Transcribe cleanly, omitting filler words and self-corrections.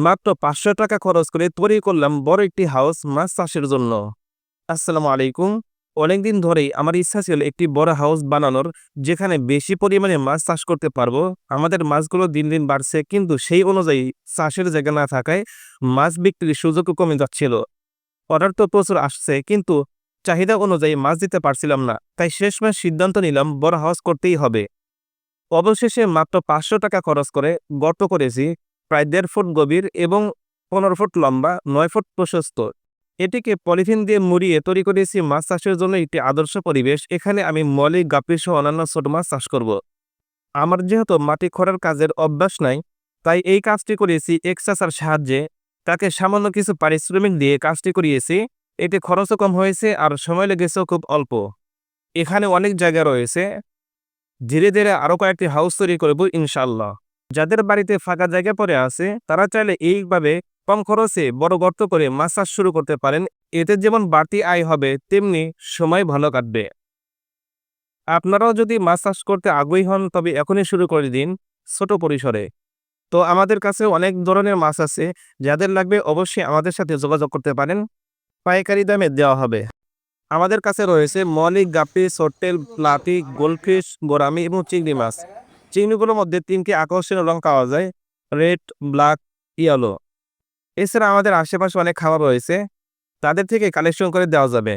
মাত্র ৫০০ টাকা খরচ করে তৈরি করলাম বড় একটি হাউস মাছ চাষের জন্য। আসসালামু আলাইকুম। অনেকদিন ধরেই আমার ইচ্ছা ছিল একটি বড় হাউস বানানোর, যেখানে বেশি পরিমাণে মাছ চাষ করতে পারবো। আমাদের মাছগুলো দিন দিন বাড়ছে, কিন্তু সেই অনুযায়ী চাষের জায়গা না থাকায় মাছ বিক্রির সুযোগও কমে যাচ্ছিল। অর্ডার তো প্রচুর আসছে, কিন্তু চাহিদা অনুযায়ী মাছ দিতে পারছিলাম না। তাই শেষমেশ সিদ্ধান্ত নিলাম বড় হাউস করতেই হবে। অবশেষে মাত্র ৫০০ টাকা খরচ করে গর্ত করেছি, প্রায় ১.৫ ফুট গভীর এবং ১৫ ফুট লম্বা, ৯ ফুট প্রশস্ত। এটিকে পলিথিন দিয়ে মুড়িয়ে তৈরি করেছি মাছ চাষের জন্য একটি আদর্শ পরিবেশ। এখানে আমি মলি, গাপ্পি সহ অন্যান্য ছোট মাছ চাষ করব। আমার যেহেতু মাটি খোঁড়ার কাজের অভ্যাস নাই, তাই এই কাজটি করেছি এক চাচার সাহায্যে। তাকে সামান্য কিছু পারিশ্রমিক দিয়ে কাজটি করিয়েছি। এতে খরচও কম হয়েছে আর সময় লেগেছেও খুব অল্প। এখানে অনেক জায়গা রয়েছে, ধীরে ধীরে আরো কয়েকটি হাউস তৈরি করব ইনশাল্লাহ। যাদের বাড়িতে ফাঁকা জায়গা পড়ে আছে, তারা চাইলে এইভাবে কম খরচে বড় গর্ত করে মাছ চাষ শুরু করতে পারেন। এতে যেমন বাড়তি আয় হবে, তেমনি সময় ভালো কাটবে। আপনারাও যদি মাছ চাষ করতে আগ্রহী হন, তবে এখনই শুরু করে দিন ছোট পরিসরে। তো আমাদের কাছে অনেক ধরনের মাছ আছে, যাদের লাগবে অবশ্যই আমাদের সাথে যোগাযোগ করতে পারেন। পাইকারি দামে দেওয়া হবে। আমাদের কাছে রয়েছে মলি, গাপ্পি, সর্টেল, প্লাটি, গোল্ডফিশ, গোরামি এবং চিংড়ি মাছ। চিংড়িগুলোর মধ্যে ৩টি আকর্ষণীয় রং পাওয়া যায়: রেড, ব্ল্যাক, ইয়েলো। এছাড়া আমাদের আশেপাশে অনেক খাবার রয়েছে, তাদের থেকে কালেকশন করে দেওয়া যাবে।